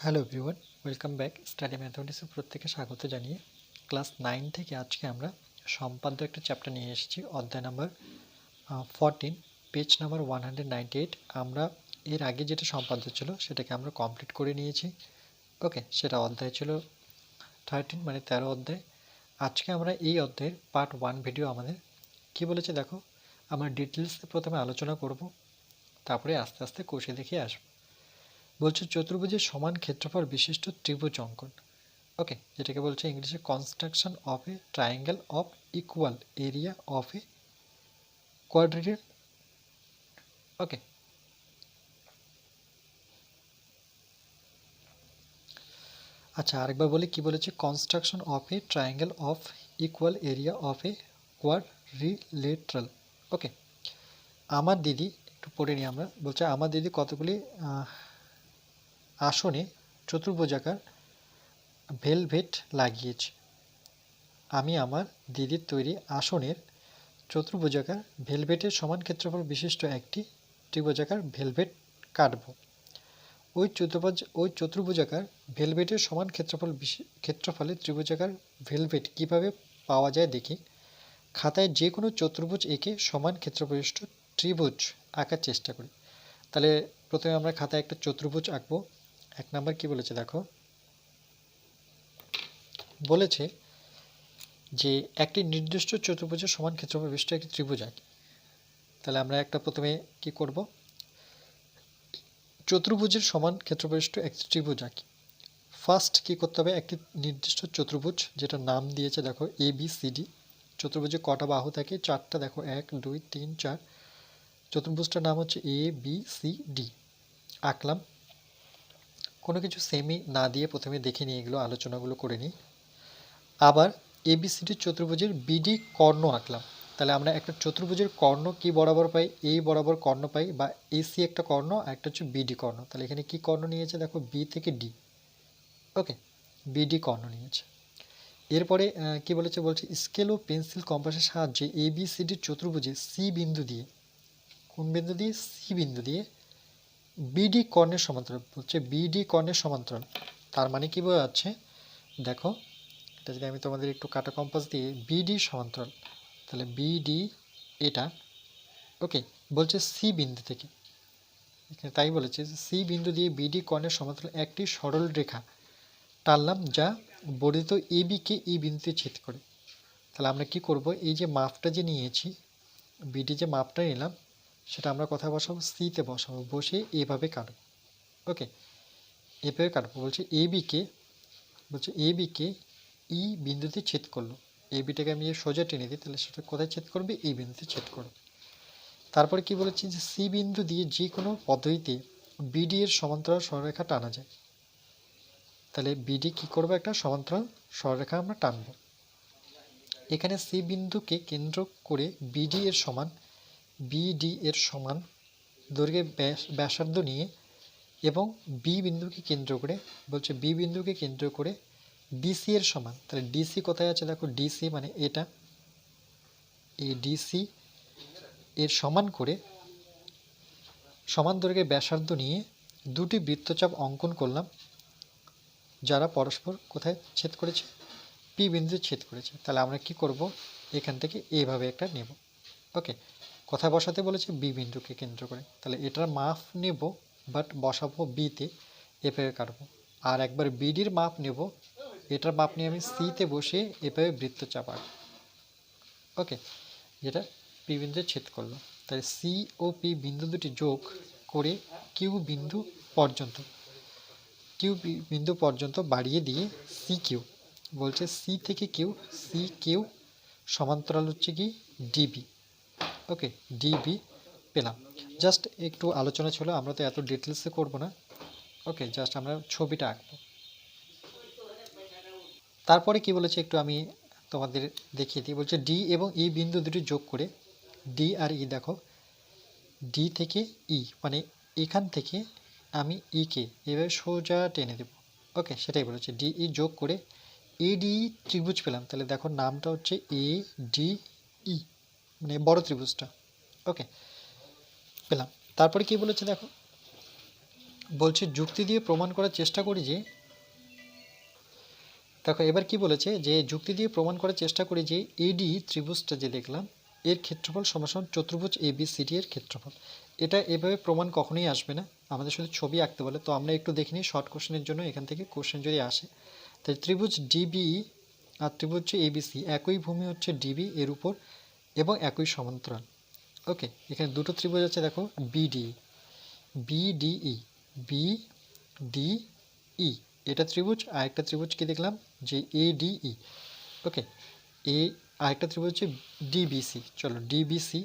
Hello everyone, welcome back. Study ম্যাথমেটিক্সে প্রত্যেকে স্বাগত জানিয়ে ক্লাস 9 থেকে আজকে আমরা সম্পাদ্য একটা চ্যাপ্টার নিয়ে এসেছি, অধ্যায় নাম্বার 14, পেজ নাম্বার 198। আমরা এর আগে যেটা সম্পাদ্য ছিল সেটাকে আমরা কমপ্লিট করে নিয়েছি। ওকে, সেটা অধ্যায় ছিল 13, মানে 13 অধ্যায়। আজকে আমরা এই অধ্যায়ের পার্ট 1 ভিডিও আমাদের কি বলেছে দেখো, আমরা ডিটেলসে প্রথমে আলোচনা করব, তারপরে আস্তে আস্তে কষে দেখিয়ে আসবো। বলছে চতুর্ভুজের সমান ক্ষেত্রফল বিশিষ্ট ত্রিভুজ অঙ্কন। ওকে, যেটাকে বলছে ইংলিশে construction of a triangle of equal area of a quadrilateral. Okay, আচ্ছা আরেকবার বলি কি বলেছে, construction of a triangle of equal area of a quadrilateral. Okay, আমার দিদি, একটু পড়ে নিই আমরা। বলছে আমার দিদি কতগুলি আসনে চতুর্ভুজাকার ভেলভেট লাগিয়েছে। আমি আমার দিদির তৈরি আসনের চতুর্ভুজাকার ভেলভেটের সমান ক্ষেত্রফল বিশিষ্ট একটি ত্রিভুজাকার ভেলভেট কাটব। ওই চতুর্ভুজাকার ভেলভেটের সমান ক্ষেত্রফলে ত্রিভুজাকার ভেলভেট কিভাবে পাওয়া যায় দেখি। খাতায় যে কোনো চতুর্ভুজ এঁকে সমান ক্ষেত্রবিশিষ্ট ত্রিভুজ আঁকার চেষ্টা করি। তাহলে প্রথমে আমরা খাতায় একটা চতুর্ভুজ আঁকবো। 1 নাম্বার কি বলেছে দেখো, বলেছে যে একটি নির্দিষ্ট চতুর্ভুজের সমান ক্ষেত্রফল বিশিষ্ট একটি ত্রিভুজ আঁকি। তাহলে আমরা একটা প্রথমে কি করব, চতুর্ভুজের সমান ক্ষেত্রবিশিষ্ট একটি ত্রিভুজ আঁকি। ফার্স্ট কি করতে হবে, একটি নির্দিষ্ট চতুর্ভুজ যেটা নাম দিয়েছে দেখো এ বি সি ডি। চতুর্ভুজে কটা বাহু থাকে? 4টা। দেখো 1 2 3 4। চতুর্ভুজটার নাম হচ্ছে এ বি সি ডি। আঁকলাম। কোনো কিছু সেমি না দিয়ে প্রথমে দেখে নিয়ে এগুলো আলোচনাগুলো করে নিই। আবার এবিসিডি চতুর্ভুজের বিডি কর্ণ আঁকলাম। তাহলে আমরা একটা চতুর্ভুজের কর্ণ কি বরাবর পাই? এই বরাবর কর্ণ পাই, বা এসি একটা কর্ণ আর একটা হচ্ছে বিডি কর্ণ। তাহলে এখানে কি কর্ণ নিয়েছে দেখো, বি থেকে ডি। ওকে, বিডি কর্ণ নিয়েছে। এরপরে কি বলেছে, বলছে স্কেল ও পেন্সিল কম্পাসের সাহায্যে এবিসিডি চতুর্ভুজে সি বিন্দু দিয়ে, কোন বিন্দু দিয়ে? সি বিন্দু দিয়ে বিডি কর্ণের সমান্তরাল। বলছে বিডি কর্ণের সমান্তরাল, তার মানে কি বোঝা যাচ্ছে দেখো, এটা যদি আমি তোমাদের একটু কাটা কম্পাস দিয়ে বিডি সমান্তরাল, তাহলে বিডি এটা। ওকে, বলছে সি বিন্দু থেকে, এখানে তাই বলেছে সি বিন্দু দিয়ে বিডি কর্ণের সমান্তরাল একটি সরল রেখা টানলাম যা বর্ধিত এবি কে এই বিন্দুতে ছেদ করে। তাহলে আমরা কি করব, এই যে মাপটা যে নিয়েছি, বিডি যে মাপটা নিলাম সেটা আমরা কোথায় বসাবো? সিতে বসাবো। বসে এভাবে কাটবো। ওকে, এভাবে কাটবো। বলছে এবি কে ই বিন্দুতে ছেদ করলো। এই বিটাকে আমি সোজা টেনে দিই, তাহলে সেটা কোথায় ছেদ করবে? এই বিন্দুতে ছেদ করবে। তারপরে কি বলেছি, যে সি বিন্দু দিয়ে যে কোনো পদ্ধতিতে বিডি এর সমান্তরাল সরলরেখা টানা যায়। তাহলে বিডি কি করবে, একটা সমান্তরাল সরলরেখা আমরা টানব। এখানে সি বিন্দুকে কেন্দ্র করে বিডি এর সমান দৈর্ঘ্যের ব্যাসার্ধ নিয়ে এবং বি বিন্দুকে কেন্দ্র করে, বলছে বি বিন্দুকে কেন্দ্র করে ডিসি এর সমান। তাহলে ডিসি কোথায় আছে দেখো, ডিসি মানে এটা, এই ডিসি এর সমান করে সমান দৈর্ঘ্যের ব্যাসার্ধ নিয়ে দুটি বৃত্তচাপ অঙ্কন করলাম, যারা পরস্পর কোথায় ছেদ করেছে? পি বিন্দুতে ছেদ করেছে। তাহলে আমরা কি করব, এখান থেকে এইভাবে একটা নেব। ওকে, কোথায় বসাতে বলেছে? বি বিন্দুকে কেন্দ্র করে। তাহলে এটার মাপ নেব, বাট বসাবো বিতে, এভাবে কাটবো। আর একবার বিডির মাপ নেব, এটার মাপ নিয়ে আমি সিতে বসে এভাবে বৃত্তচাপ আঁকবো। ওকে, যেটা পি বিন্দুতে ছেদ করলো। তাই সি ও পি বিন্দু দুটি যোগ করে কিউ বিন্দু পর্যন্ত বাড়িয়ে দিয়ে সি কিউ, বলছে সি থেকে কিউ সমান্তরাল হচ্ছে কি ডিবি। ওকে, ডিবি পেলাম। জাস্ট একটু আলোচনা ছিল, আমরা তো এত ডিটেলসে করব না। ওকে, জাস্ট আমরা ছবিটা আঁকবো। তারপরে কি বলেছে একটু আমি তোমাদের দেখিয়ে দিই। বলছে ডি এবং ই বিন্দু দুটি যোগ করে, ডি আর ই দেখো, ডি থেকে ই মানে এখান থেকে আমি ই কে এভাবে সোজা টেনে দেব। ওকে, সেটাই বলেছে, ডি ই যোগ করে এডি ত্রিভুজ পেলাম। তাহলে দেখো নামটা হচ্ছে এ ডি ই, মানে বড় ত্রিভুজটা। ওকে, পেলাম। তারপরে কি বলেছে দেখো, বলছে যুক্তি দিয়ে প্রমাণ করার চেষ্টা করি যে, দেখো এবার কি বলেছে যে যুক্তি দিয়ে প্রমাণ করার চেষ্টা করি যে এডি ত্রিভুজটা যে দেখলাম এর ক্ষেত্রফল সমান চতুর্ভুজ এবিসিডি এর ক্ষেত্রফল। এটা এভাবে প্রমাণ কখনোই আসবে না, আমাদের শুধু ছবি আঁকতে বলে। তো আমরা একটু দেখে নিই শর্ট কোশ্চেনের জন্য এখান থেকে কোশ্চেন যদি আসে। তাই ত্রিভুজ ডিবিই আর ত্রিভুজ এবিসি একই ভূমি হচ্ছে ডিবি এর উপর এবং একই সমান্তরাল। ওকে, এখানে দুটো ত্রিভুজ আছে দেখো বিডিই, বিডিই, বিডিই, এটা ত্রিভুজ। আর একটা ত্রিভুজ কি দেখলাম যে এডিই। ওকে, এ আরেকটা ত্রিভুজ হচ্ছে ডিবিসি। চলো ডিবিসি,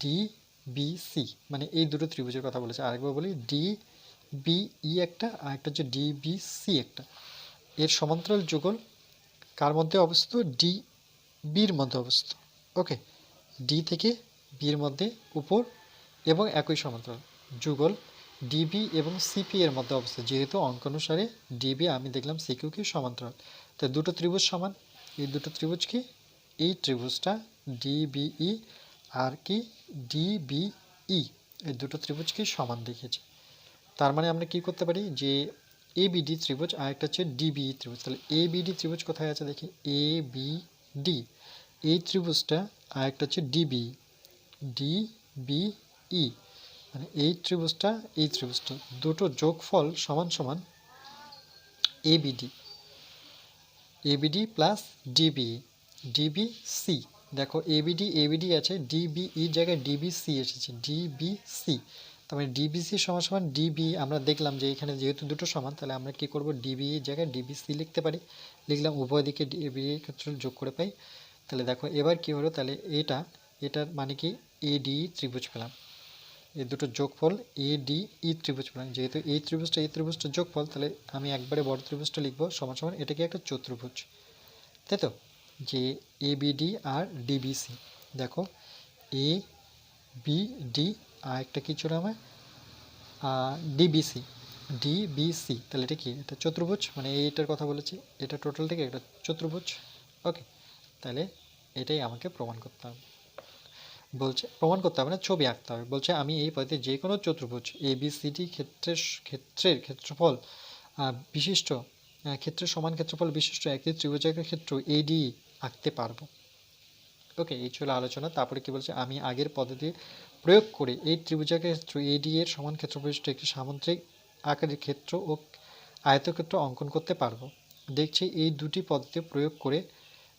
ডিবিসি মানে এই দুটো ত্রিভুজের কথা বলেছে। আরেকবার বলি, ডিবিই একটা, আরেকটা হচ্ছে ডিবিসি একটা। এর সমান্তরাল যুগল কার মধ্যে অবস্থিত? ডি বির মধ্যে অবস্থিত। ওকে, ডি থেকে বির মধ্যে উপর এবং একই সমান্তরাল যুগল ডিবি এবং সিপি এর মধ্যে অবস্থিত। যেহেতু অঙ্ক অনুসারে ডিবি আমি দেখলাম সিকিউ কি সমান্তরাল, তাই দুটো ত্রিভুজ সমান। এই দুটো ত্রিভুজ কি, এই ত্রিভুজটা ডিবিই আর কি ডিবিই, এই দুটো ত্রিভুজ কি সমান দেখিয়েছে। তার মানে আমরা কি করতে পারি যে এবিডি ত্রিভুজ আর একটা হচ্ছে ডিবিই ত্রিভুজ। তাহলে এবিডি ত্রিভুজ কোথায় আছে দেখি, এবিডি এই ত্রিভুজটা, আর একটা হচ্ছে ডিবি, ডিবিই মানে এই ত্রিভুজটা এই ত্রিভুজটা, দুটো যোগফল সমান সমান এবিডি, এবিডি প্লাস ডিবিই, ডিবিসি। দেখো এবিডি এবিডি আছে, ডিবিই জায়গায় ডিবিসি এসেছে, ডিবিসি। তার মানে ডিবিসি সমান সমান ডিবি। আমরা দেখলাম যে এখানে যেহেতু দুটো সমান, তাহলে আমরা কি করব, ডিবিই জায়গায় ডিবিসি লিখতে পারি। লিখলাম উভয় দিকে ডিবির ক্ষেত্রে যোগ করে পাই। তাহলে দেখো এবার কি হলো, তাহলে এটার মানে কি এডি ত্রিভুজ পেলাম। এই দুটো যোগফল এডিই ত্রিভুজ পেলাম। যেহেতু এই ত্রিভুজটা যোগফল, তাহলে আমি একবারে বড় ত্রিভুজটা লিখবো সমান সমান এটা কি একটা চতুর্ভুজ, তাই তো? যে এবিডি আর ডিবিসি। দেখো এ বিডি আর একটা কি ছিল আমার ডিবিসি, ডিবিসি। তাহলে এটা কি, এটা চতুর্ভুজ, মানে এইটার কথা বলেছি, এটা টোটালটাকে একটা চতুর্ভুজ। ওকে, তাহলে এটাই আমাকে প্রমাণ করতে হবে। বলছে প্রমাণ করতে হবে না, ছবি আঁকতে হবে। বলছে আমি এই পদ্ধতিতে যে কোনো চতুর্ভুজ এবিসিডি ক্ষেত্রের ক্ষেত্রফল বিশিষ্ট ক্ষেত্রের সমান ক্ষেত্রফল বিশিষ্ট একটি ত্রিভুজাকার ক্ষেত্র এডি আঁকতে পারবো। ওকে, এই ছিল আলোচনা। তারপরে কি বলছে, আমি আগের পদ্ধতি প্রয়োগ করে এই ত্রিভুজাকার ক্ষেত্র এডি এর সমান ক্ষেত্রফল বিশিষ্ট একটি সামুদ্রিক আকারের ক্ষেত্র ও আয়তক্ষেত্র অঙ্কন করতে পারবো। দেখছি এই দুটি পদ্ধতি প্রয়োগ করে,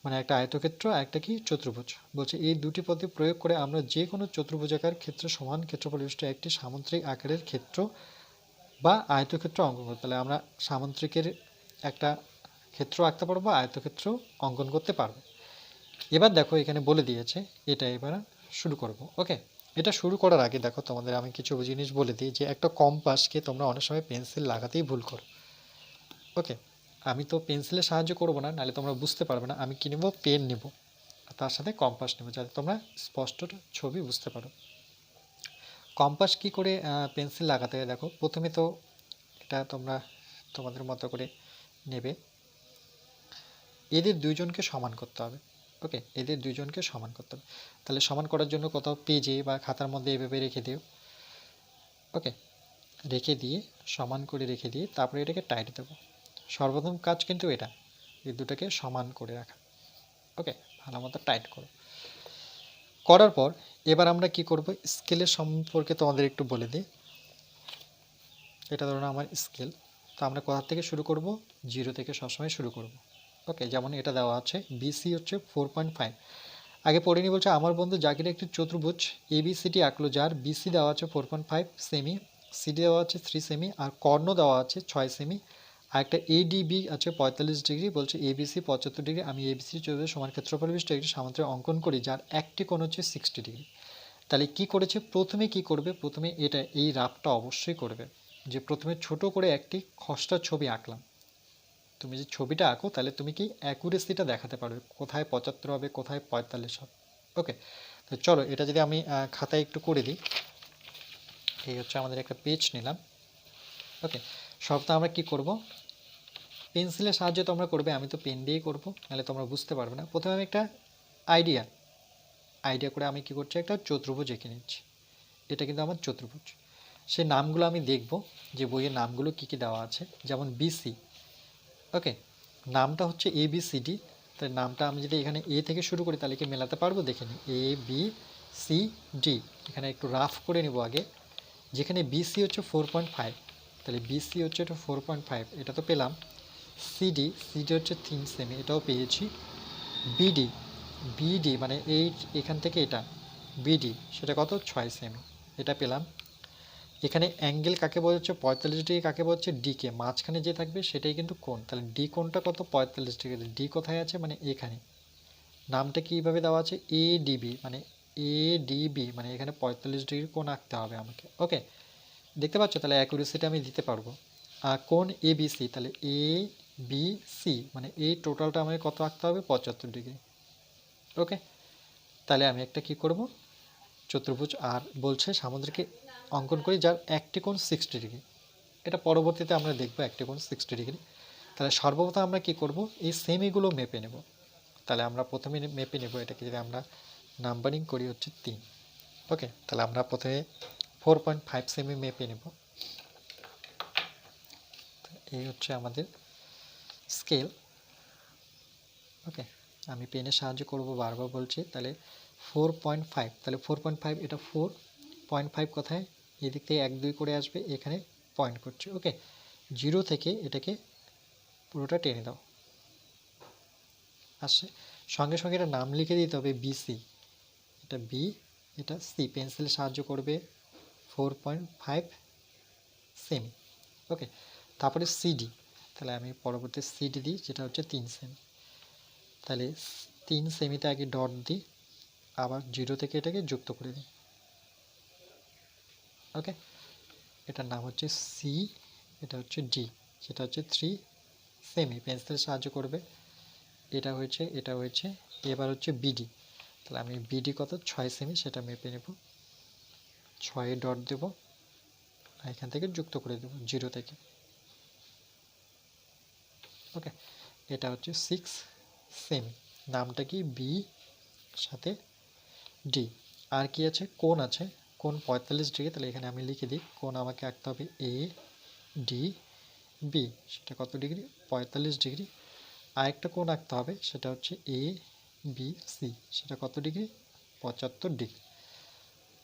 মানে একটা আয়তক্ষেত্র আর একটা কি চতুর্ভুজ। বলছে এই দুটি পদ্ধতি প্রয়োগ করে আমরা যে কোনো চতুর্ভুজাকার ক্ষেত্রে সমান ক্ষেত্রফল বিশিষ্ট একটি সামুদ্রিক আকারের ক্ষেত্র বা আয়তক্ষেত্র অঙ্কন করতে, তাহলে আমরা সামুদ্রিকের একটা ক্ষেত্র আঁকতে পারবো, আয়তক্ষেত্র অঙ্কন করতে পারবো। এবার দেখো এখানে বলে দিয়েছে, এটা এবার শুরু করব। ওকে, এটা শুরু করার আগে দেখো তোমাদের আমি কিছু জিনিস বলে দিই, যে একটা কম্পাসকে তোমরা অনেক সময় পেন্সিল লাগাতেই ভুল করো। ওকে, আমি তো পেন্সিলের সাহায্য করব না, নাহলে তোমরা বুঝতে পারবে না। আমি কি নেব, পেন নেব, তার সাথে কম্পাস নেব, যাতে তোমরা স্পষ্ট ছবি বুঝতে পারো। কম্পাস কি করে পেন্সিল লাগাতে হয় দেখো, প্রথমে তো এটা তোমরা তোমাদের মতো করে নেবে, এদের দুইজনকে সমান করতে হবে। ওকে, এদের দুইজনকে সমান করতে হবে। তাহলে সমান করার জন্য কোথাও পেজে বা খাতার মধ্যে এভাবে রেখে দিও। ওকে, রেখে দিয়ে সমান করে রেখে দিয়ে তারপরে এটাকে টাইট দেবো। সর্বপ্রথম কাজ কিন্তু এটা, এই দুটাকে সমান করে রাখা। ওকে, ভালো মতো টাইট করো। করার পর এবার আমরা কি করব, স্কেলের সম্পর্কে তোমাদের একটু বলে দিই। এটা ধরুন আমার স্কেল, তো আমরা কোথা থেকে শুরু করব, 0 থেকে সবসময় শুরু করব। ওকে, যেমন এটা দেওয়া আছে বিসি হচ্ছে 4.5। আগে পড়ে নি, বলছে আমার বন্ধু জাকির একটি চতুর্ভুজ এবিসিডি আঁকলো, যার বিসি দেওয়া আছে 4.5 সেমি, সিডি দেওয়া আছে 3 সেমি, আর কর্ণ দেওয়া আছে 6 সেমি, আর একটা এডিবি আছে 45 ডিগ্রি। বলছে এবিসি 75 ডিগ্রি। আমি এবিসি চতুর্ভুজ সমান ক্ষেত্রফল বিশিষ্ট একটি সামুদ্রিক অঙ্কন করি, যার একটি কোণ হচ্ছে 60 ডিগ্রি। তাহলে কি করেছে, প্রথমে কি করবে, প্রথমে এটা এই রাফটা অবশ্যই করবে, যে প্রথমে ছোট করে একটি খসড়া ছবি আঁকলাম। তুমি যে ছবিটা আঁকো, তাহলে তুমি কি অ্যাকুরেসিটা দেখাতে পারবে, কোথায় 75 হবে, কোথায় 45 হবে। ওকে, তো চলো এটা যদি আমি খাতায় একটু করে দিই। এই হচ্ছে আমাদের একটা পেজ নিলাম। ওকে, সবটা আমরা কি করব, পেন্সিলের সাহায্যে তোমরা করবে, আমি তো পেন দিয়েই করবো, নাহলে তোমরা বুঝতে পারবে না। প্রথমে আমি একটা আইডিয়া করে আমি কি করছি, একটা চতুর্ভুজ এঁকে নিচ্ছি। এটা কিন্তু আমার চতুর্ভুজ। সেই নামগুলো আমি দেখব যে বইয়ের নামগুলো কি কি দেওয়া আছে। যেমন বিসি, ওকে, নামটা হচ্ছে এ বি সি ডি, তাই নামটা আমি যদি এখানে এ থেকে শুরু করি তাহলে কি মেলাতে পারবো? দেখে নিই, এ বি সি ডি। এখানে একটু রাফ করে নেব আগে। যেখানে বিসি হচ্ছে 4.5, তাহলে বিসি হচ্ছে এটা 4.5, এটা তো পেলাম। সিডি, সিডি হচ্ছে 3 সেমি, এটাও পেয়েছি। বিডি, বিডি মানে এই এখান থেকে এটা বিডি, সেটা কত? 6 সেমি, এটা পেলাম। এখানে অ্যাঙ্গেল কাকে বলা হচ্ছে? 45 ডিগ্রি কাকে বলা হচ্ছে? ডিকে, মাঝখানে যে থাকবে সেটাই কিন্তু কোণ, তাহলে ডি কোণটা কত? 45 ডিগ্রি। ডি কোথায় আছে? মানে এখানে। নামটা কীভাবে দেওয়া আছে? এডিবি, মানে এডিবি মানে এখানে 45 ডিগ্রি কোণ আঁকতে হবে আমাকে, ওকে। দেখতে পাচ্ছ? তাহলে অ্যাকুরেসিটা আমি দিতে পারবো। আর কোণ এবিসি, তাহলে এ বি সি মানে এই টোটালটা আমাকে কত আঁকতে হবে? 75 ডিগ্রি, ওকে। তাহলে আমি একটা কি করব? চতুর্ভুজ আর বলছে সামুদ্রিকে অঙ্কন করি যার একটি কোণ 60 ডিগ্রি। এটা পরবর্তীতে আমরা দেখব একটি কোণ 60 ডিগ্রি। তাহলে সর্বপ্রথম আমরা কি করব? এই সেমিগুলো মেপে নেব। তাহলে আমরা প্রথমে মেপে নেব, এটাকে যদি আমরা নাম্বারিং করি হচ্ছে 3, ওকে। তাহলে আমরা প্রথমে 4.5 সেমি মেপে নেব। এই হচ্ছে আমাদের স্কেল, ওকে। আমি পেনের সাহায্য করব, বারবার বলছি। তাহলে 4.5, তাহলে 4.5, এটা 4.5 কোথায়? এদিক থেকে 1 2 করে আসবে, এখানে পয়েন্ট করছে, ওকে। 0 থেকে এটাকে পুরোটা টেনে দাও, আসছে। সঙ্গে সঙ্গে এটা নাম লিখে দিতে হবে, বিসি, এটা বি, এটা সি, পেন্সিলের সাহায্য করবে। 4.5 সেমি, ওকে। তারপরে সিডি, তাহলে আমি পরবর্তী সিডি দিই, যেটা হচ্ছে 3 সেমি। তাহলে 3 সেমিতে আগে ডট দিই, আবার 0 থেকে এটাকে যুক্ত করে দিই, ওকে। এটার নাম হচ্ছে সি, এটা হচ্ছে ডি, সেটা হচ্ছে 3 সেমি, পেন্সিলের সাহায্য করবে। এটা হয়েছে, এটা হয়েছে। এবার হচ্ছে বিডি, তাহলে আমি বিডি কত? 6 সেমি, সেটা মেপে নেব। 6 ডট দেব, এখান থেকে যুক্ত করে দেব 0 থেকে, ওকে। এটা হচ্ছে 6 সেমি, নামটা কি? বি সাথে ডি। আর কি আছে? কোণ আছে, কোণ 45 ডিগ্রি, তাহলে এখানে আমি লিখে দিই, কোণ আমাকে আঁকতে হবে এ ডি বি, সেটা কত ডিগ্রি? 45 ডিগ্রি। আরেকটা কোণ আঁকতে হবে, সেটা হচ্ছে এ বি সি, সেটা কত ডিগ্রি? 75 ডিগ্রি,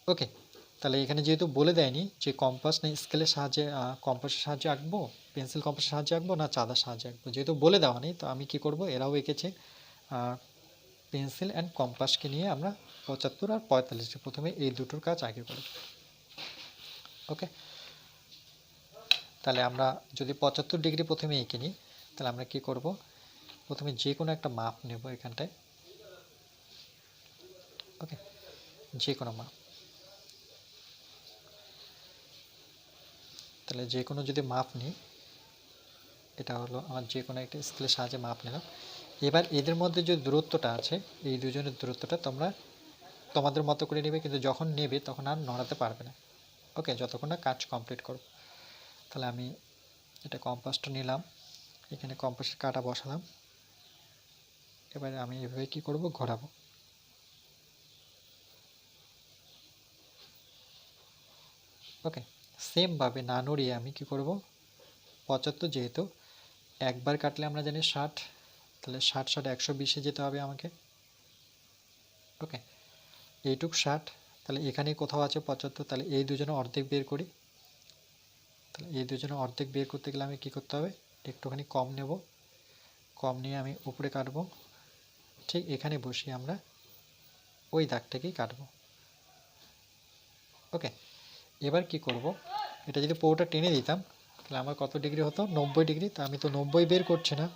ওকে। তাহলে এখানে যেহেতু বলে দেয়নি যে কম্পাস না স্কেলের সাহায্যে, কম্পাসের সাহায্যে আঁকবো, পেন্সিল কম্পাসের সাহায্যে আঁকবো না চাঁদার সাহায্যে আঁকবো, যেহেতু বলে দেওয়া নেই, তো আমি কি করব? এরাও এঁকেছে পেন্সিল অ্যান্ড কম্পাসকে নিয়ে আমরা 75 আর 45, প্রথমে এই দুটোর কাজ আগে করি, ওকে। তাহলে আমরা যদি 75 ডিগ্রি প্রথমে এঁকে নিই, তাহলে আমরা কি করব? প্রথমে যে কোনো একটা মাপ নেব এখানটায়, ওকে, যে কোনো মাপ। তাহলে যে কোনো যদি মাপ নিই, এটা হলো আমার যে কোনো একটা স্কেলের সাহায্যে মাপ নিলাম। এবার এদের মধ্যে যে দূরত্বটা আছে, এই দুজনের দূরত্বটা তোমরা তোমাদের মতো করে নেবে, কিন্তু যখন নেবে তখন আর নড়াতে পারবে না, ওকে, যতক্ষণ না কাজ কমপ্লিট করো। তাহলে আমি এটা কম্পাসটা নিলাম, এখানে কম্পাসের কাঁটা বসালাম। এবারে আমি এভাবে কি করব? ঘোরাবো, ওকে। সেমভাবে না নড়িয়ে আমি কি করব? 75 যেহেতু একবার কাটলে আমরা জানি 60, তাহলে 60 60 120-এ যেতে হবে আমাকে, ওকে। এইটুক 60, তাহলে এখানে কোথাও আছে 75, তাহলে এই দুজনে অর্ধেক বের করি। তাহলে এই দুজনে অর্ধেক বের করতে গেলে আমি কী করতে হবে? একটুখানি কম নেব, কম নিয়ে আমি উপরে কাটবো, ঠিক এখানে বসিয়ে আমরা ওই দাগটাকেই কাটবো, ওকে। এবার কি করব? এটা যদি পুরোটা টেনে দিতাম তাহলে আমার কত ডিগ্রি হতো? 90 ডিগ্রি। তা আমি তো 90 বের করছি না,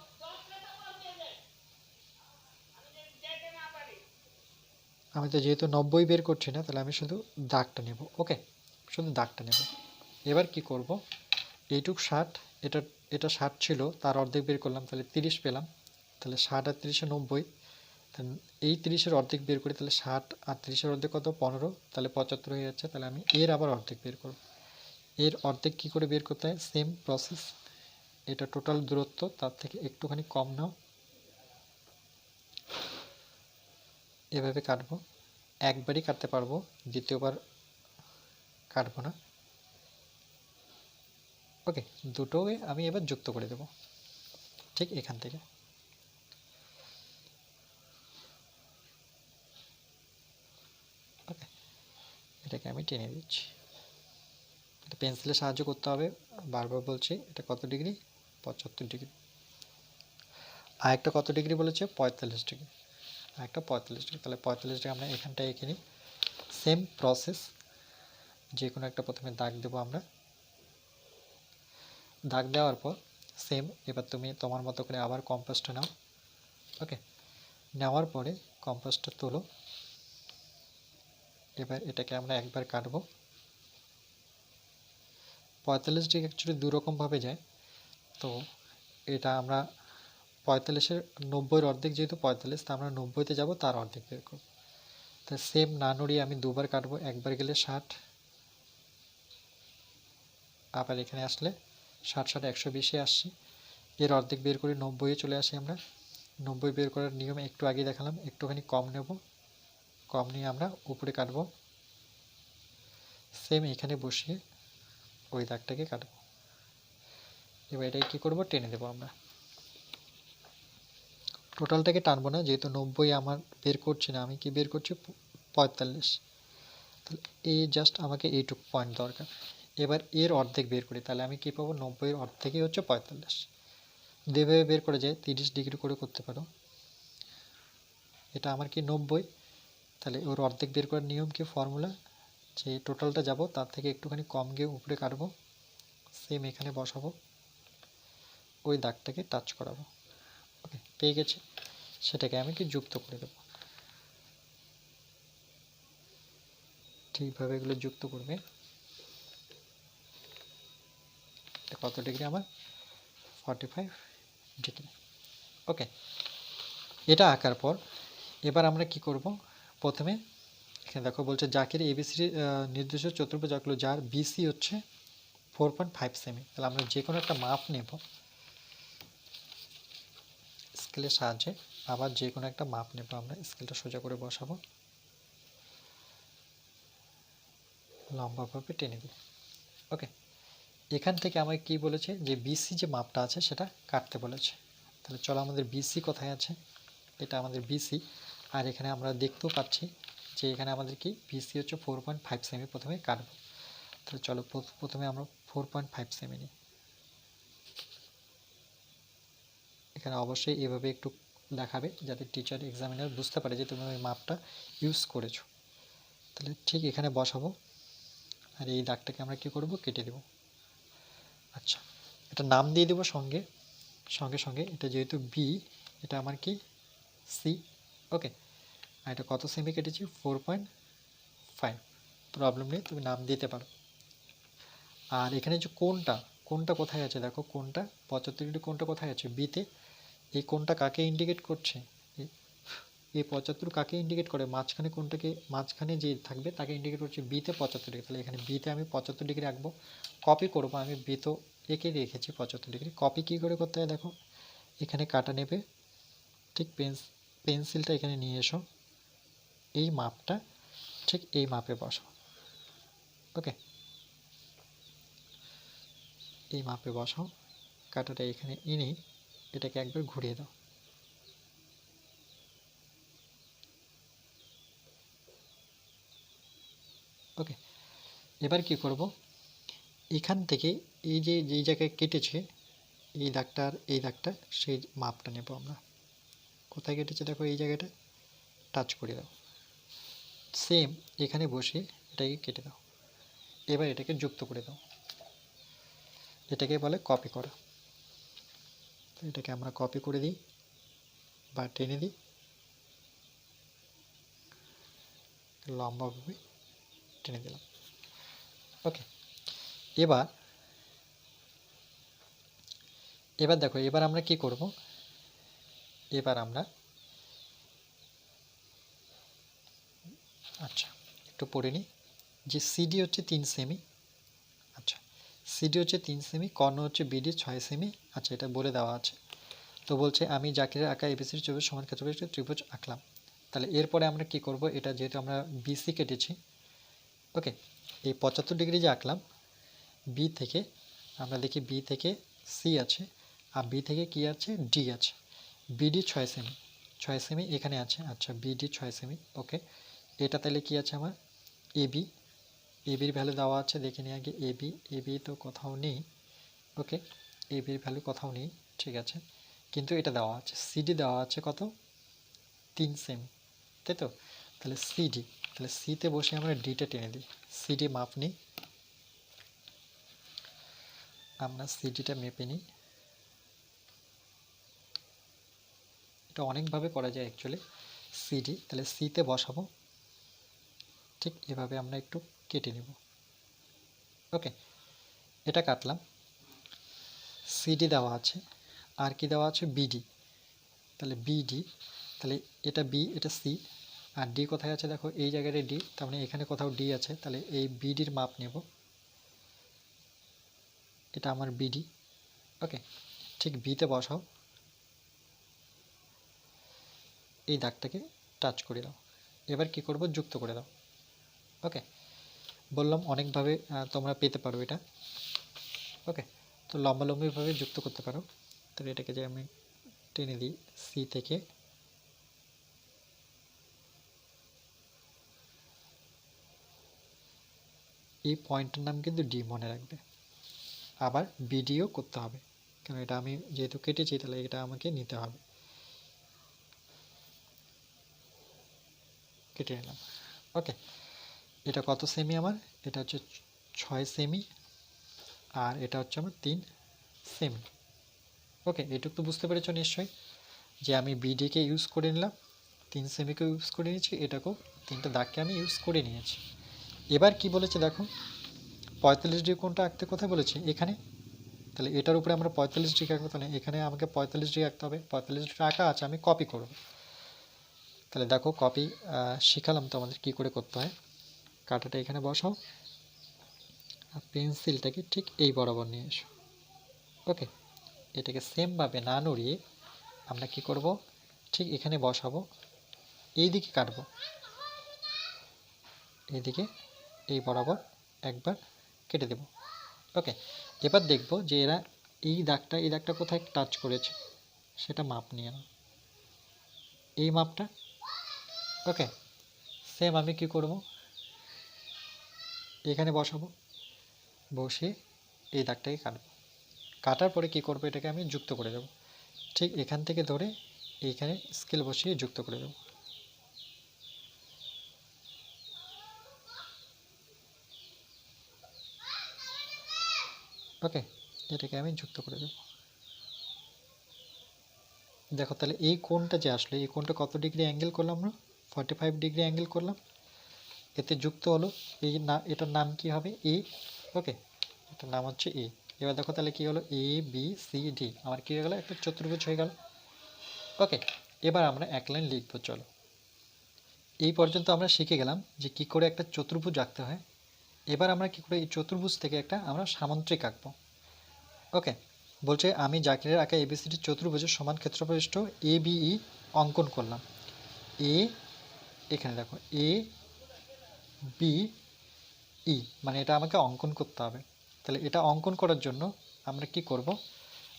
আমি তো যেহেতু 90 বের করছি না, তাহলে আমি শুধু দাগটা নেব, ওকে, শুধু দাগটা নেব। এবার কি করব? এইটুক 60, এটা এটা 60 ছিল, তার অর্ধেক বের করলাম, তাহলে 30 পেলাম। তাহলে 60 আর 30-এ 90, তাহলে এই 30-এর অর্ধেক বের করি, তাহলে 60 আর 30-এর অর্ধেক কত? 15, তাহলে 75 হয়ে যাচ্ছে। তাহলে আমি এর আবার অর্ধেক বের করব। এর অর্ধেক কী করে বের করতে হয়? সেম প্রসেস, এটা টোটাল দূরত্ব, তার থেকে একটুখানি কম নাও, এভাবে কাটবো। একবারই কাটতে পারবো, দ্বিতীয়বার কাটবো না, ওকে, দুটোকে আমি এবার যুক্ত করে দেব ঠিক এখান থেকে। ওকে, এটাকে আমি টেনে দিচ্ছি। এটা পেন্সিলের সাহায্য করতে হবে, বারবার বলছি। এটা কত ডিগ্রি? 75 ডিগ্রি। আর একটা কত ডিগ্রি বলেছে? 45 ডিগ্রি। আর একটা 45 ডিগ্রি। তাহলে 45 ডিগ্রি আমরা এখানটায় এঁকে নিই। সেম প্রসেস, যে কোনো একটা প্রথমে দাগ দেবো আমরা। দাগ দেওয়ার পর সেম, এবার তুমি তোমার মতো করে আবার কম্পাসটা নাও। ওকে, নেওয়ার পরে কম্পাসটা তোলো। এবার এটাকে আমরা একবার কাটবো। 45 ডিগ্রি অ্যাকচুয়ালি দুরকমভাবে যায়, তো এটা আমরা 45-এর 90-এর অর্ধেক, যেহেতু 45, তা আমরা 90-তে যাবো, তার অর্ধেক বের করবো। তা সেম না নড়িয়ে আমি দুবার কাটবো। একবার গেলে 60, আবার এখানে আসলে 60 60 120-এ আসছি। এর অর্ধেক বের করে 90-এ চলে আসি আমরা। 90 বের করার নিয়ম একটু আগে দেখালাম, একটুখানি কম নেব, কম নিয়ে আমরা উপরে কাটবো। সেম এখানে বসিয়ে ওই দাগটাকে কাটবো। এবার এটাকে কী করবো? টেনে দেবো আমরা। টোটালটাকে টানবো না, যেহেতু 90 আমার বের করছি না, আমি কি বের করছি? 45। তাহলে এই জাস্ট আমাকে এইটুকু পয়েন্ট দরকার। এবার এর অর্ধেক বের করি, তাহলে আমি কি পাবো? 90-এর অর্ধেকই হচ্ছে 45। যেভাবে বের করে যায় 30 ডিগ্রি করে করতে পারো। এটা আমার কি 90, তাহলে ওর অর্ধেক বের করার নিয়ম কি? ফর্মুলা, যে টোটালটা যাব তার থেকে একটুখানি কম গিয়ে উপরে কাটবো। সেম এখানে বসাবো, ওই দাগটাকে টাচ করাবো। ওকে, পেয়ে গেছি। সেটাকে আমি কি যুক্ত করে দেবো। ঠিকভাবে এগুলো যুক্ত করবে। কত ডিগ্রি আমার? 45 ডিগ্রি। ওকে, এটা আঁকার পর এবার আমরা কি করব? প্রথমে এখানে দেখো বলছে জাকির এবিসি নির্দিষ্ট চতুর্ভুজ আঁকলো যার বিসি হচ্ছে 4.5 সেমি। তাহলে আমরা যে কোনো একটা মাপ নেব স্কেলের সাহায্যে, আবার যে কোনো একটা মাপ নেব আমরা। স্কেলটা সোজা করে বসাবো, লম্বাভাবে টেনে দিই। ওকে, এখান থেকে আমাকে কি বলেছে? যে বিসি যে মাপটা আছে সেটা কাটতে বলেছে। তাহলে চলো, আমাদের বিসি কোথায় আছে? এটা আমাদের বিসি। আর এখানে আমরা দেখতেও পাচ্ছি যে এখানে আমাদের কি বিসি হচ্ছে 4.5 সেমি। প্রথমে কাটবো। তাহলে চলো প্রথমে আমরা 4.5 সেমি নিই। এখানে অবশ্যই এভাবে একটু দেখাবে, যাতে টিচার এক্সামিনার বুঝতে পারে যে তুমি ওই মাপটা ইউজ করেছো। তাহলে ঠিক এখানে বসাবো, আর এই দাগটাকে আমরা কি করব? কেটে দেব। আচ্ছা, এটা নাম দিয়ে দেবো সঙ্গে সঙ্গে সঙ্গে। এটা যেহেতু বি, এটা আমার কি সি। ওকে, আর এটা কত সেমি কেটেছি? 4.5। প্রবলেম নেই, তুমি নাম দিতে পারো। আর এখানে যে কোণটা, কোণটা কোথায় আছে? দেখো কোণটা 75 ডিগ্রি, কোণটা কোথায় আছে? বিতে। এই কোণটা কাকে ইন্ডিকেট করছে? এই 75 কাকে ইন্ডিকেট করে? মাঝখানে কোণটাকে, মাঝখানে যে থাকবে তাকে ইন্ডিকেট করছে বিতে 75 ডিগ্রি। তাহলে এখানে বিতে আমি 75 ডিগ্রি আঁকবো। কপি করবো, আমি বি তো এঁকে রেখেছি 75 ডিগ্রি। কপি কী করে করতে হয় দেখো, এখানে কাটা নেবে, ঠিক পেন্সিলটা এখানে নিয়ে এসো, এই মাপটা ঠিক এই মাপে বসো। ওকে, এই মাপে বসাও, কাটাটা এখানে এনে এটাকে একবার ঘুরিয়ে দাও। ওকে, এবার কি করব? এখান থেকে এই যে যেই জায়গায় কেটেছে এই দাগটা আর এই দাগটা, সেই মাপটা নেব আমরা। কোথায় কেটেছে দেখো, এই জায়গাটা টাচ করে দাও। সেম এখানে বসে এটাকে কেটে দাও। এবার এটাকে যুক্ত করে দাও। এটাকে বলে কপি করা। তো এটাকে আমরা কপি করে দিই বা টেনে দিই, লম্বাভাবে টেনে দিলাম। ওকে, এবার এবার দেখো, এবার আমরা কি করব? এবার আমরা আচ্ছা একটু পড়ে নিই যে সিডি হচ্ছে 3 সেমি। আচ্ছা, সিডি হচ্ছে 3 সেমি, কর্ণ হচ্ছে বিডি 6 সেমি। আচ্ছা, এটা বলে দেওয়া আছে। তো বলছে আমি জাকিরের আঁকা এবিসির চতুর্ভুজ সমান ক্ষেত্রবিশিষ্ট ত্রিভুজ আঁকলাম। তাহলে এরপরে আমরা কি করব? এটা যেহেতু আমরা বিসি কেটেছি, ওকে, এই 75 ডিগ্রি যে আঁকলাম বি থেকে, আমরা দেখি বি থেকে সি আছে, আর বি থেকে কি আছে, ডি আছে। বিডি 6 সেমি, 6 সেমি এখানে আছে। আচ্ছা, বিডি 6 সেমি, ওকে। এটা তাহলে কি আছে আমার, এবি, এবির ভ্যালু দেওয়া আছে, দেখে নিই আগে এবি। এবি তো কোথাও নেই, ওকে, এবির ভ্যালু কোথাও নেই, ঠিক আছে। কিন্তু এটা দেওয়া আছে, সিডি দেওয়া আছে কত, 3 সেমি, তাই তো। তাহলে সিডি, তাহলে সিতে বসে আমরা ডিটা টেনে দিই। সিডি মাপ নিই, আমরা সিডিটা মেপে নিই। এটা অনেকভাবে করা যায় অ্যাকচুয়ালি। সিডি, তাহলে সিতে বসাবো, ঠিক এভাবে আমরা একটু কেটে নেব, ওকে। এটা কাটলাম, সিডি দেওয়া আছে, আর কি দেওয়া আছে, বিডি, তাহলে বিডি, তাহলে এটা বি, এটা সি, আর ডি কোথায় আছে দেখো, এই জায়গায় ডি, তার মানে এখানে কোথাও ডি আছে। তাহলে এই বিডির মাপ নেব, এটা আমার বিডি, ওকে। ঠিক বিতে বসাও, এই দাগটাকে টাচ করে দাও। এবার কি করব, যুক্ত করে দাও, ওকে। বললাম অনেকভাবে তোমরা পেতে পারো এটা, ওকে। তো লম্বালম্বিভাবে যুক্ত করতে পারো। তাহলে এটাকে যে আমি টেনে দিই সি থেকে, এই পয়েন্টের নাম কিন্তু ডি মনে রাখবে। আবার বিডিও করতে হবে, কারণ এটা আমি যেহেতু কেটেছি, তাহলে এটা আমাকে নিতে হবে। কেটে নিলাম, ওকে। এটা কত সেমি আমার, এটা হচ্ছে 6 সেমি, আর এটা হচ্ছে আমার 3 সেমি, ওকে। এটুকু তো বুঝতে পেরেছো নিশ্চয়ই, যে আমি বিডিকে ইউজ করে নিলাম, 3 সেমিকে ইউজ করে নিয়েছি, এটাকেও 3টা দাগকে আমি ইউজ করে নিয়েছি। এবার কি বলেছে দেখো, 45 ডিগ্রি কোণটা আঁকতে কোথায় বলেছে, এখানে। তাহলে এটার উপরে আমরা 45 ডিগ্রি আঁকবো, তাহলে এখানে আমাকে 45 ডিগ্রি আঁকতে হবে। 45 ডিগ্রি আঁকা আছে, আমি কপি করব। তাহলে দেখো কপি শিখালাম তো আমাদের কী করে করতে হয়। কাঁটাটা এখানে বসাও, আর পেন্সিলটাকে ঠিক এই বরাবর নিয়ে এসো, ওকে। এটাকে সেমভাবে না নড়িয়ে আমরা কি করব, ঠিক এখানে বসাবো, এই দিকে কাটবো, এইদিকে এই বরাবর একবার কেটে দেব, ওকে। এবার দেখব যে এরা এই দাগটা কোথায় টাচ করেছে, সেটা মাপ নিয়ে নাও, এই মাপটা, ওকে। সেম আমি কি করব, এখানে বসাবো, বসে এই দাগটাকে কাটবো। কাটার পরে কি করব, এটাকে আমি যুক্ত করে দেব, ঠিক এখান থেকে ধরে এইখানে স্কেল বসিয়ে যুক্ত করে দেব, ওকে। এটাকে আমি যুক্ত করে দেব। দেখো তাহলে এই কোণটা যে আসলে, এই কোণটা কত ডিগ্রি অ্যাঙ্গেল করলাম আমরা, 45 ডিগ্রি অ্যাঙ্গেল করলাম, এতে যুক্ত হলো। এই না, এটার নাম কি হবে, এ, ওকে। এটার নাম হচ্ছে এ। এবার দেখো তাহলে কি হলো, এ বি সি ডি, আমার কি হয়ে গেল, একটা চতুর্ভুজ হয়ে গেল, ওকে। এবার আমরা এক লাইন লিখবো, চলো। এই পর্যন্ত আমরা শিখে গেলাম যে কি করে একটা চতুর্ভুজ আঁকতে হয়। এবার আমরা কি করে এই চতুর্ভুজ থেকে একটা আমরা সামুদ্রিক আঁকবো, ওকে। বলছে আমি জাকিরের আঁকা এবিসিডি চতুর্ভুজের সমান ক্ষেত্রফলবিশিষ্ট এ বিই অঙ্কন করলাম। এ, এখানে দেখো এ বি ই, মানে এটা আমাকে অঙ্কন করতে হবে। তাহলে এটা অঙ্কন করার জন্য আমরা কি করব,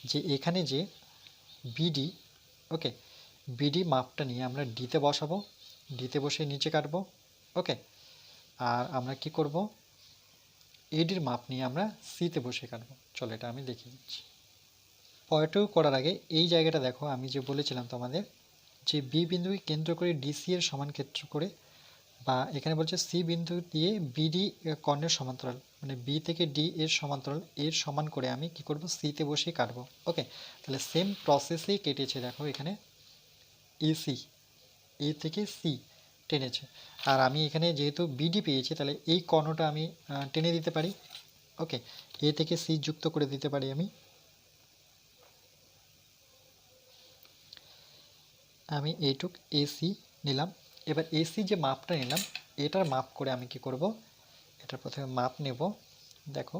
যে এখানে যে বিডি, ওকে, বিডি মাপটা নিয়ে আমরা ডিতে বসাবো, ডিতে বসে নিচে কাটবো, ওকে। আর আমরা কি করব, এডির মাপ নিয়ে আমরা সিতে বসে কাটবো। চলো এটা আমি দেখিয়ে দিচ্ছি। পয়েন্টও করার আগে এই জায়গাটা দেখো, আমি যে বলেছিলাম তোমাদের যে বি বিন্দুকে কেন্দ্র করে ডিসি এর সমান ক্ষেত্র করে, বা এখানে বলছে সি বিন্দু দিয়ে বিডি কর্ণের সমান্তরাল, মানে বি থেকে ডি এর সমান্তরাল, এর সমান করে আমি কি করব, সিতে বসে কাটবো, ওকে। তাহলে সেম প্রসেসেই কেটেছে, দেখো এখানে এসি, এ থেকে সি টেনেছে। আর আমি এখানে যেহেতু বিডি পেয়েছি, তাহলে এই কর্ণটা আমি টেনে দিতে পারি, ওকে। এ থেকে সি যুক্ত করে দিতে পারি আমি এইটুক এসি নিলাম। এবার এসি যে মাপটা নিলাম, এটার মাপ করে আমি কি করব, এটার প্রথমে মাপ নেব, দেখো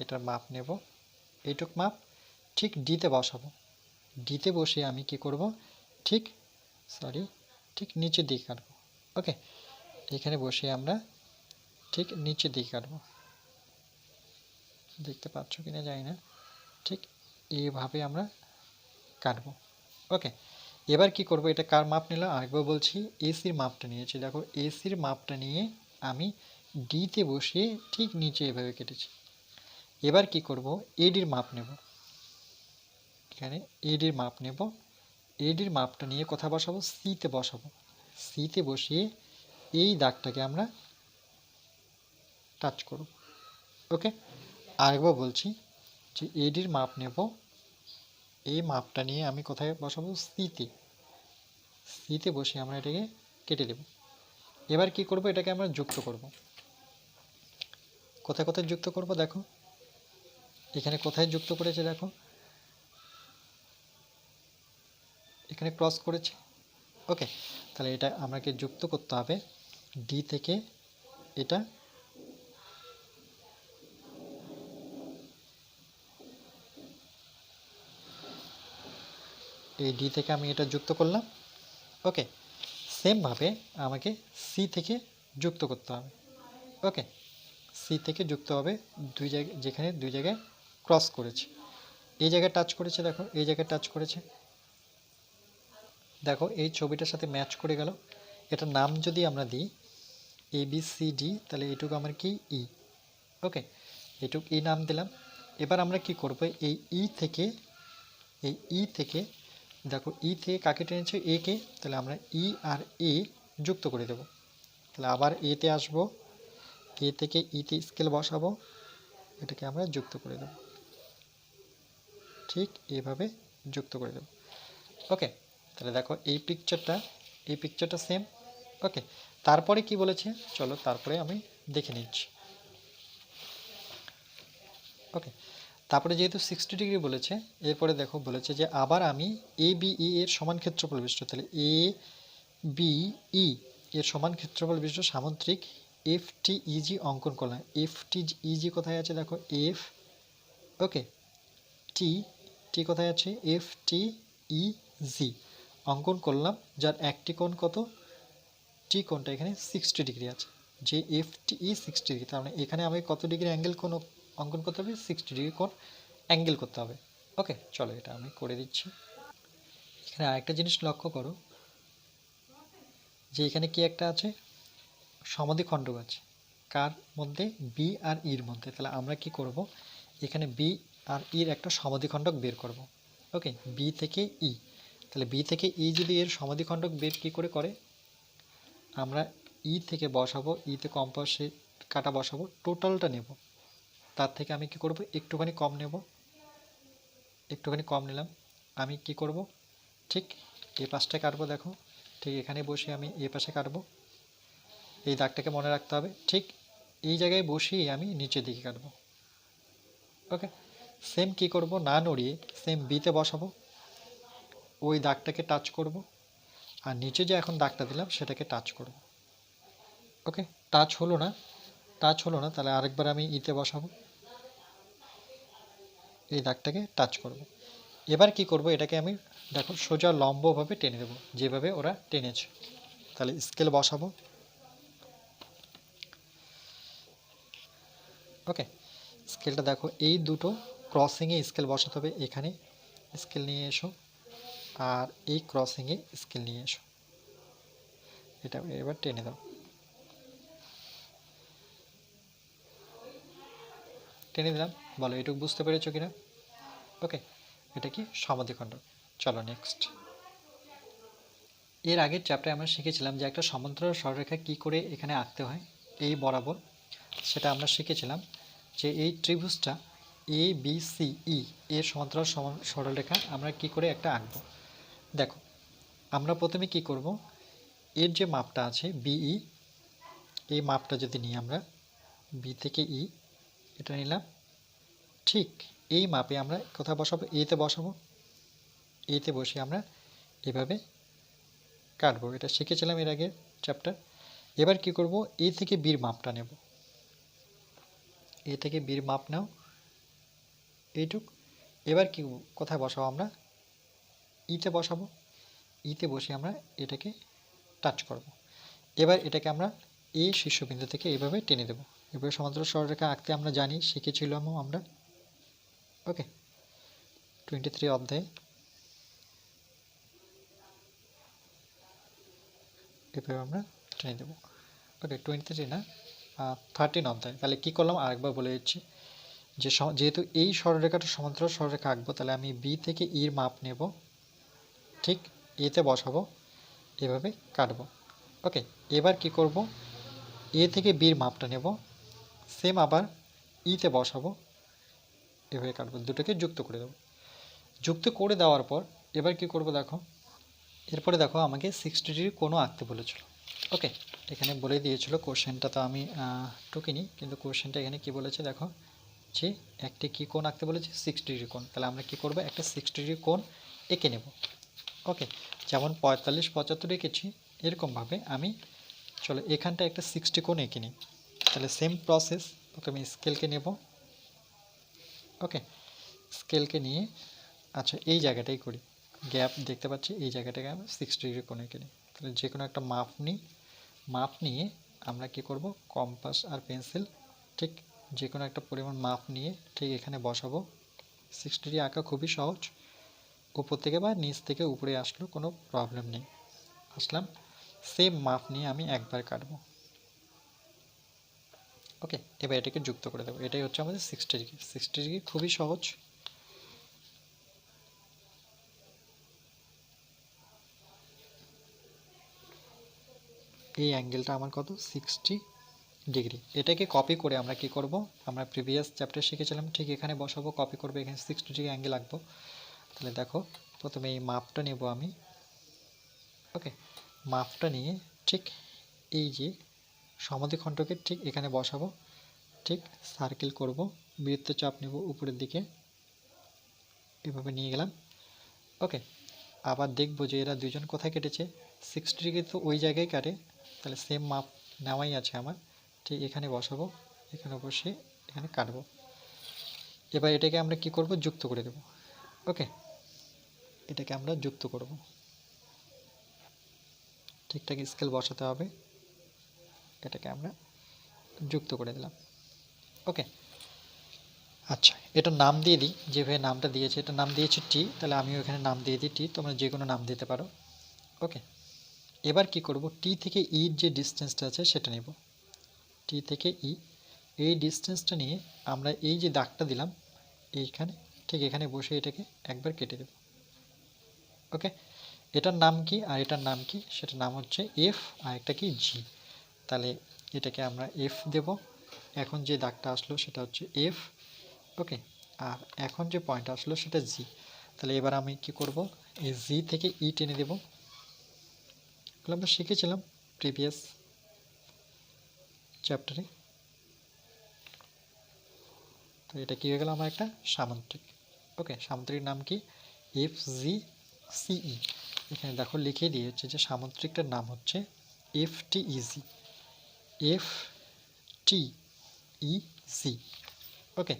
এটার মাপ নেব, এইটুক মাপ ঠিক ডিতে বসাবো। ডিতে বসে আমি কি করব, ঠিক ঠিক নিচের দিকে কাটবো, ওকে। এখানে বসে আমরা ঠিক নিচের দিকে কাটবো, দেখতে পাচ্ছ কিনা জানি না, ঠিক এইভাবে আমরা কাটবো। ওকে, এবার কি করব, এটা কার মাপ নিলাম আরেকবার বলছি, এসির মাপটা নিয়েছি। দেখো এসির মাপটা নিয়ে আমি ডিতে বসিয়ে ঠিক নিচে এভাবে কেটেছি। এবার কি করব, এডির মাপ নেব, এখানে এডির মাপ নেব, এডির মাপটা নিয়ে কোথায় বসাবো, সিতে বসাবো। সিতে বসিয়ে এই দাগটাকে আমরা টাচ করব। ওকে, আরেকবার বলছি যে এডির মাপ নেব, এই মাপটা নিয়ে আমি কোথায় বসাবো, সিতে। সিতে বসে আমরা এটাকে কেটে দেব। এবার কি করব, এটাকে আমরা যুক্ত করব। কোথায় কোথায় যুক্ত করব, দেখো এখানে কোথায় যুক্ত করেছে, দেখো এখানে ক্রস করেছে। ওকে, তাহলে এটা আমাকে যুক্ত করতে হবে ডি থেকে, এটা এই ডি থেকে আমি এটা যুক্ত করলাম। ওকে, সেমভাবে আমাকে সি থেকে যুক্ত করতে হবে। ওকে, সি থেকে যুক্ত হবে দুই জায়গায়, যেখানে দুই জায়গায় ক্রস করেছে। এই জায়গায় টাচ করেছে, দেখো এই জায়গায় টাচ করেছে, দেখো এই ছবিটার সাথে ম্যাচ করে গেল। এটার নাম যদি আমরা দিই এ বি সি ডি, তাহলে এটুকু আমার কি ই। ওকে, এটুকু ই নাম দিলাম। এবার আমরা কি করব, এই ই থেকে, এই ই থেকে দেখো ই থেকে কাকে টেনেছে, এ কে, তাহলে আমরা ই আর এ যুক্ত করে দেব। তাহলে আবার এতে আসব, এ থেকে ইতে স্কেল বসাবো, এটাকে আমরা যুক্ত করে দেব, ঠিক এইভাবে যুক্ত করে দেব। ওকে, তাহলে দেখো এই পিকচারটা সেম। ওকে, তারপরে কি বলেছে, চলো তারপরে আমি দেখে নিচ্ছি। ওকে, তারপরে যেহেতু 60 ডিগ্রি বলেছে, এরপরে দেখো বলেছে যে আবার আমি এ বি ই এর সমান ক্ষেত্রফল বিশিষ্ট, তাহলে এ বি ই এর সমান ক্ষেত্রফল বিশিষ্ট সামুদ্রিক এফ টি ইজি অঙ্কন করলাম। এফ টি ইজি কোথায় আছে, দেখো এফ, ওকে টি, টি কোথায় আছে, এফ টি ই জি অঙ্কন করলাম, যার একটি কোণ কত, টি কোণটা এখানে 60 ডিগ্রি আছে, যে এফ টি ই 60 ডিগ্রি, তার মানে এখানে আমি কত ডিগ্রি অ্যাঙ্গেল কোণ অঙ্কন করতে হবে, 60 ডিগ্রি কোণ অ্যাঙ্গেল করতে হবে। ওকে, চলো এটা আমি করে দিচ্ছি। এখানে আরেকটা জিনিস লক্ষ্য করো যে এখানে কি একটা আছে, সমাধিখণ্ডক আছে, কার মধ্যে, বি আর ইর মধ্যে। তাহলে আমরা কি করব, এখানে বি আর ইর একটা সমাধিখণ্ডক বের করব। ওকে, বি থেকে ই, তাহলে বি থেকে ই যদি এর সমাধিখণ্ডক বের কি করে করে, আমরা ই থেকে বসাবো, ইতে কম্পাসে কাটা বসাবো, টোটালটা নেব, তার থেকে আমি কি করব, একটুখানি কম নেব, একটুখানি কম নিলাম। আমি কি করব, ঠিক এই পাশটা কাটবো, দেখো ঠিক এখানে বসে আমি এই পাশে কাটবো, এই দাগটাকে মনে রাখতে হবে, ঠিক এই জায়গায় বসিয়ে আমি নিচের দিকে কাটবো। ওকে, সেম কি করব, না নড়িয়ে সেম বিতে বসাবো, ওই দাগটাকে টাচ করব, আর নিচে যে এখন দাগটা দিলাম সেটাকে টাচ করব। ওকে, টাচ হলো না, টাচ হলো না, তাহলে আরেকবার আমি ইতে বসাবো, এই দাগটাকে টাচ করব। এবার কি করব, এটাকে আমি দেখো সোজা লম্বভাবে টেনে দেবো, যেভাবে ওরা টেনেছে। তাহলে স্কেল বসাবো। ওকে, স্কেলটা দেখো এই দুটো ক্রসিংয়ে স্কেল বসাতে হবে, এখানে স্কেল নিয়ে এসো, আর এই ক্রসিংয়ে স্কেল নিয়ে এসো, এটা এবার টেনে দাও, টেনে দিলাম। বলো এটুকু বুঝতে পেরেছো কিনা। ওকে, এটা কি সমাধিখণ্ড। চলো নেক্সট। এর আগের চ্যাপ্টারে আমরা শিখেছিলাম যে একটা সমান্তরাল সরলরেখা কি করে এখানে আঁকতে হয়, এই বরাবর, সেটা আমরা শিখেছিলাম যে এই ত্রিভুজটা এ বি সি ই এর সমান্তরাল সরলরেখা আমরা কি করে একটা আঁকবো। দেখো আমরা প্রথমে কি করব, এর যে মাপটা আছে বিই, এই মাপটা যদি নিই আমরা, বি থেকে ই এটা নিলাম, ঠিক এই মাপে আমরা কোথায় বসাবো, এতে বসাবো, এতে বসে আমরা এভাবে কাটবো, এটা শিখেছিলাম এর আগে চ্যাপ্টার। এবার কি করব, এ থেকে বির মাপটা নেব, এ থেকে বির মাপ নাও এইটুক। এবার কি কোথায় বসাবো, আমরা ইতে বসাবো, ইতে বসে আমরা এটাকে টাচ করব। এবার এটাকে আমরা এই শীর্ষবিন্দু থেকে এইভাবে টেনে দেব, এভাবে সমান্তরাল সরলরেখা আঁকতে আমরা জানি, শিখেছিলাম আমরা। ওকে, 23 অধ্যায়ে এভাবে আমরা টেনে দেবো। ওকে, 23 না, 13 অধ্যায়। তাহলে কি করলাম আরেকবার বলে দিচ্ছি, যে যেহেতু এই সরলরেখাটা সমান্তরাল সরলরেখা আঁকবো, তাহলে আমি বি থেকে ইর মাপ নেব, ঠিক এতে বসাবো, এভাবে কাটবো। ওকে, এবার কি করব, এ থেকে বির মাপটা নেব, সেম আবার ইতে বসাবো, এভাবে কাটবো, দুটোকে যুক্ত করে দেবো। যুক্ত করে দেওয়ার পর এবার কি করব দেখো, এরপরে দেখো আমাকে 60 ডিগ্রি কোণও আঁকতে বলেছিল। ওকে, এখানে বলে দিয়েছিল, কোশ্চেনটা তো আমি টুকিনি, কিন্তু কোশ্চেনটা এখানে কি বলেছে দেখো, যে একটি কি কোণ আঁকতে বলেছে, 60 ডিগ্রি কোণ। তাহলে আমরা কি করব, একটা 60 ডিগ্রি কোণ এঁকে নেব। ওকে, যেমন 45 75 এঁকেছি, এরকমভাবে আমি, চলো এখানটা একটা 60 কোণ এঁকে নিই। তাহলে সেম প্রসেস, প্রথমে স্কেলকে নেব। ওকে, স্কেলকে নিয়ে, আচ্ছা এই জায়গাটাই করি, গ্যাপ দেখতে পাচ্ছি, এই জায়গাটাকে আমি 60 ডিগ্রি কোণে এঁকে নিই। তাহলে যে কোনো একটা মাপ নিই, মাপ নিয়ে আমরা কি করব, কম্পাস আর পেন্সিল, ঠিক যে কোনো একটা পরিমাণ মাপ নিয়ে ঠিক এখানে বসাবো। 60 ডিগ্রি আঁকা খুবই সহজ, উপর থেকে বা নিচ থেকে উপরে আসলেও কোনো প্রবলেম নেই। আসলাম, সেম মাপ নিয়ে আমি একবার কাটবো। ওকে, এবার এটাকে যুক্ত করে দেবো। এটাই হচ্ছে আমাদের 60 ডিগ্রি। 60 ডিগ্রি খুবই সহজ। এই অ্যাঙ্গেলটা আমার কত, 60 ডিগ্রি। এটাকে কপি করে আমরা কি করব, আমরা প্রিভিয়াস চ্যাপ্টার শিখেছিলাম, ঠিক এখানে বসাবো, কপি করবো, এখানে 60 ডিগ্রি অ্যাঙ্গেল আঁকবো। তাহলে দেখো, প্রথমে এই মাপটা নেব আমি। ওকে, মাপটা নিয়ে ঠিক এই যে সমদ্বিখণ্ডকে ঠিক এখানে বসাবো, ঠিক সার্কেল করব, বৃত্তচাপ নেব উপরের দিকে, এভাবে নিয়ে গেলাম। ওকে, আবার দেখবো যে এরা দুজন কোথায় কেটেছে, 60 ডিগ্রি তো ওই জায়গায় কাটে, তাহলে সেম মাপ নেওয়াই আছে আমার, ঠিক এখানে বসাবো, এখানে বসে এখানে কাটবো। এবার এটাকে আমরা কি করব, যুক্ত করে দেব। ওকে, এটাকে আমরা যুক্ত করব, ঠিকঠাক স্কেল বসাতে হবে, এটাকে আমরা যুক্ত করে দিলাম। ওকে, আচ্ছা এটার নাম দিয়ে দিই, যেভাবে নামটা দিয়েছে, এটার নাম দিয়েছে টি, তাহলে আমিও এখানে নাম দিয়ে দিই টি, তোমরা যে কোনো নাম দিতে পারো। ওকে, এবার কি করব, টি থেকে ইর যে ডিস্টেন্সটা আছে সেটা নেব। টি থেকে ই, এই ডিস্টেন্সটা নিয়ে আমরা এই যে দাগটা দিলাম এইখানে, ঠিক এখানে বসে এটাকে একবার কেটে দেব। ওকে, এটার নাম কি আর এটার নাম কি, সেটার নাম হচ্ছে এফ, আর একটা কি জি। তাহলে এটাকে আমরা এফ দেব। এখন যে দাগটা আসলো সেটা হচ্ছে এফ। ওকে, আর এখন যে পয়েন্ট আসলো সেটা জি। তাহলে এবার আমি কি করব, এই জি থেকে ই টেনে দেব। এগুলো আমরা শিখেছিলাম প্রিভিয়াস চ্যাপ্টারে। তো এটা কি হয়ে গেল, আমার একটা সামান্তরিক। ওকে, সামান্তরিক নাম কি, এফ জি সিই। এখানে দেখো লিখে দিয়েছে যে সামান্তরিকটার নাম হচ্ছে F T E G, F T E C. Okay,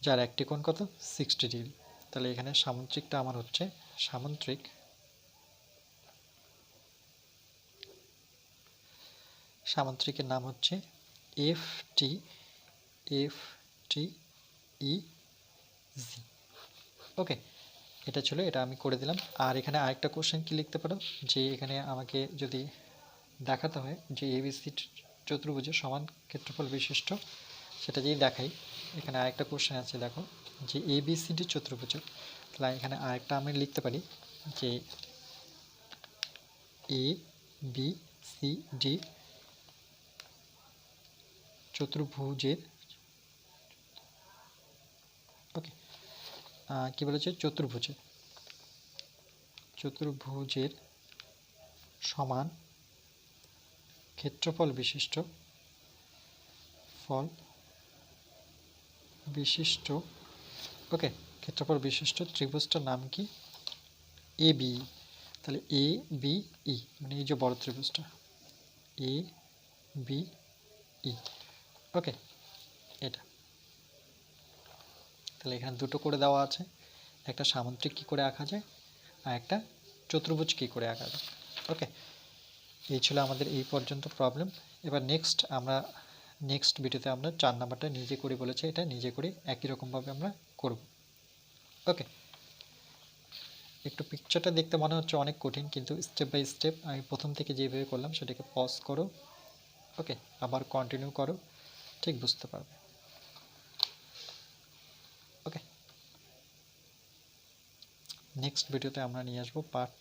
যার একটি কোণ কত, 60 ডিগ্রি। তাহলে এখানে সামান্তরিকটা আমার হচ্ছে, সামান্তরিকের নাম হচ্ছে এফ টি ই জি। ওকে, এটা ছিল, এটা আমি করে দিলাম। আর এখানে আরেকটা কোশ্চেন কি লিখতে পারো, যে এখানে আমাকে যদি দেখাতে হয় যে এবিসি চতুর্ভুজের সমান ক্ষেত্রফল বিশিষ্ট, সেটা যদি দেখাই, এখানে আরেকটা কোশ্চেন আছে দেখো, যে এবিসিডি চতুর্ভুজের, তাহলে এখানে আরেকটা আমি লিখতে পারি যে এ বি সি ডি চতুর্ভুজের, ওকে কি বলেছে, চতুর্ভুজের সমান ক্ষেত্রফল বিশিষ্ট ওকে, ক্ষেত্রফল বিশিষ্ট ত্রিভুজটার নাম কি, এ বি। তাহলে এ বি ই, মানে এই যে বড় ত্রিভুজটা, এ বি ই। ওকে, এটা তাহলে এখানে দুটো করে দেওয়া আছে, একটা সামান্তরিক কী করে আঁকা যায় আর একটা চতুর্ভুজ কী করে আঁকা যায়। ওকে, এই ছিল আমাদের এই পর্যন্ত প্রবলেম। এবার নেক্সট আমরা নেক্সট ভিডিওতে আমরা 4 নাম্বারটা নিজে করে বলেছি, এটা নিজে করে একই রকমভাবে আমরা করব। ওকে, একটু পিকচারটা দেখতে মনে হচ্ছে অনেক কঠিন, কিন্তু স্টেপ বাই স্টেপ আমি প্রথম থেকে যেভাবে করলাম সেটাকে পজ করো, ওকে, আবার কন্টিনিউ করো, ঠিক বুঝতে পারবে। ওকে, নেক্সট ভিডিওতে আমরা নিয়ে আসবো পার্ট